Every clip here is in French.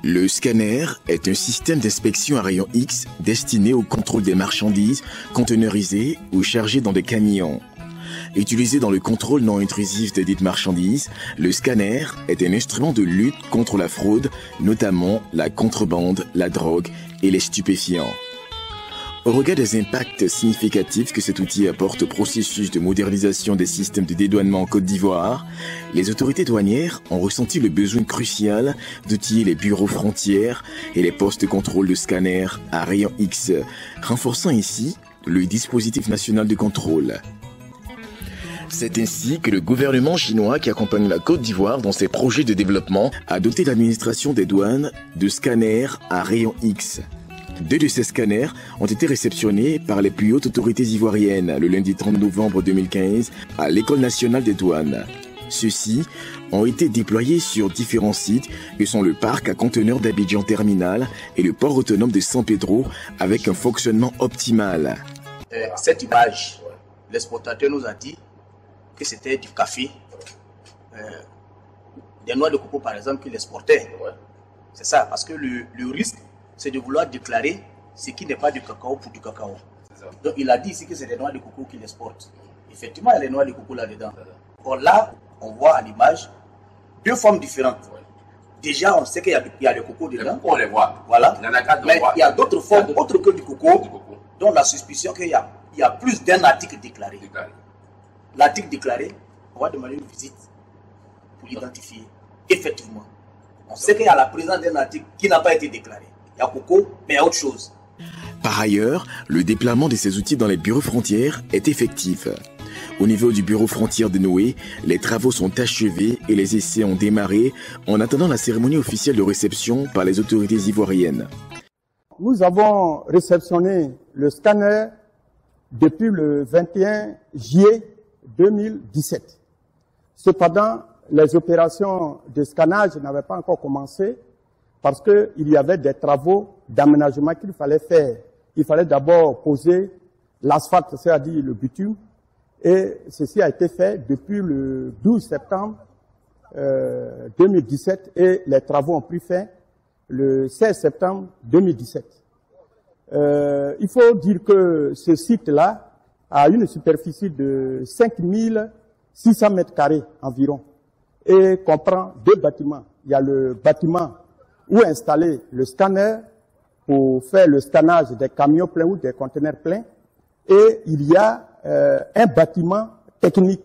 Le scanner est un système d'inspection à rayon X destiné au contrôle des marchandises conteneurisées ou chargées dans des camions. Utilisé dans le contrôle non intrusif de dites marchandises, le scanner est un instrument de lutte contre la fraude, notamment la contrebande, la drogue et les stupéfiants. Au regard des impacts significatifs que cet outil apporte au processus de modernisation des systèmes de dédouanement en Côte d'Ivoire, les autorités douanières ont ressenti le besoin crucial d'outiller les bureaux frontières et les postes de contrôle de scanner à rayon X, renforçant ainsi le dispositif national de contrôle. C'est ainsi que le gouvernement chinois qui accompagne la Côte d'Ivoire dans ses projets de développement a doté l'administration des douanes de scanners à rayon X. 2 de ces scanners ont été réceptionnés par les plus hautes autorités ivoiriennes le lundi 30 novembre 2015 à l'École nationale des douanes. Ceux-ci ont été déployés sur différents sites que sont le parc à conteneurs d'Abidjan Terminal et le port autonome de San Pedro avec un fonctionnement optimal. Cette image, l'exportateur nous a dit que c'était du café, des noix de coco par exemple qu'il exportait. C'est ça, parce que le risque, c'est de vouloir déclarer ce qui n'est pas du cacao pour du cacao. Donc il a dit ici que c'est des noix de coco qu'il exporte. Effectivement, il y a les noix de coco là-dedans. Or là, on voit à l'image 2 formes différentes. Déjà, on sait qu'il y a le coco dedans. On les voit. Voilà. Mais il y a d'autres formes autres que du coco, dont la suspicion qu'il y a plus d'un article déclaré. L'article déclaré, on va demander une visite pour l'identifier. Effectivement, on sait qu'il y a la présence d'un article qui n'a pas été déclaré. Il y a coco, mais il y a autre chose. Par ailleurs, le déploiement de ces outils dans les bureaux frontières est effectif. Au niveau du bureau frontière de Noé, les travaux sont achevés et les essais ont démarré en attendant la cérémonie officielle de réception par les autorités ivoiriennes. Nous avons réceptionné le scanner depuis le 21 juillet 2017. Cependant, les opérations de scannage n'avaient pas encore commencé parce qu'il y avait des travaux d'aménagement qu'il fallait faire. Il fallait d'abord poser l'asphalte, c'est-à-dire le bitume, et ceci a été fait depuis le 12 septembre 2017 et les travaux ont pris fin le 16 septembre 2017. Il faut dire que ce site-là a une superficie de 5600 mètres carrés environ et comprend 2 bâtiments. Il y a le bâtiment où est installé le scanner pour faire le scannage des camions pleins ou des conteneurs pleins et il y a un bâtiment technique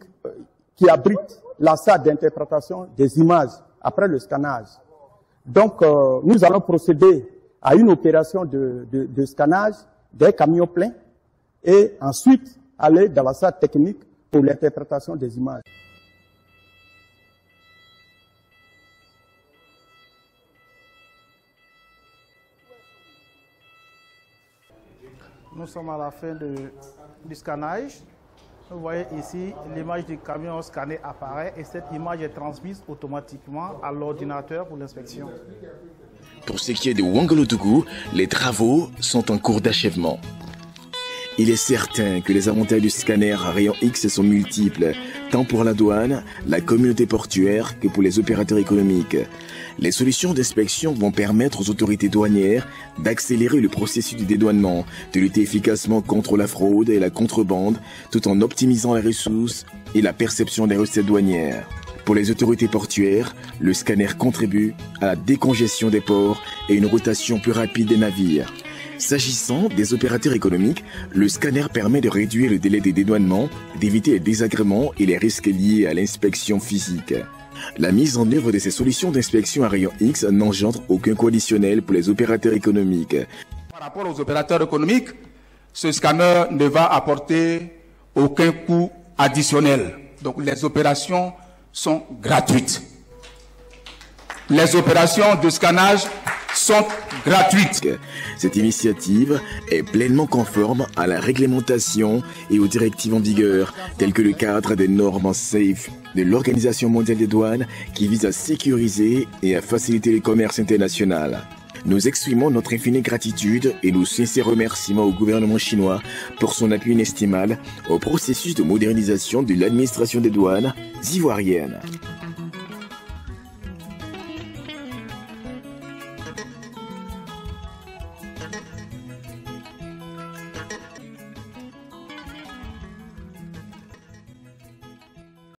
qui abrite la salle d'interprétation des images après le scannage. Donc, nous allons procéder à une opération de scannage des camions pleins et ensuite aller dans la salle technique pour l'interprétation des images. Nous sommes à la fin du scannage. Vous voyez ici, l'image du camion scanné apparaît et cette image est transmise automatiquement à l'ordinateur pour l'inspection. Pour ce qui est de Ouangalotougou, les travaux sont en cours d'achèvement. Il est certain que les avantages du scanner à rayon X sont multiples, tant pour la douane, la communauté portuaire que pour les opérateurs économiques. Les solutions d'inspection vont permettre aux autorités douanières d'accélérer le processus du dédouanement, de lutter efficacement contre la fraude et la contrebande, tout en optimisant les ressources et la perception des recettes douanières. Pour les autorités portuaires, le scanner contribue à la décongestion des ports et une rotation plus rapide des navires. S'agissant des opérateurs économiques, le scanner permet de réduire le délai des dédouanements, d'éviter les désagréments et les risques liés à l'inspection physique. La mise en œuvre de ces solutions d'inspection à rayon X n'engendre aucun coût additionnel pour les opérateurs économiques. Par rapport aux opérateurs économiques, ce scanner ne va apporter aucun coût additionnel. Donc les opérations sont gratuites. Les opérations de scannage sont gratuites. Cette initiative est pleinement conforme à la réglementation et aux directives en vigueur, telles que le cadre des normes SAFE de l'Organisation mondiale des douanes qui vise à sécuriser et à faciliter le commerce international. Nous exprimons notre infinie gratitude et nos sincères remerciements au gouvernement chinois pour son appui inestimable au processus de modernisation de l'administration des douanes ivoiriennes.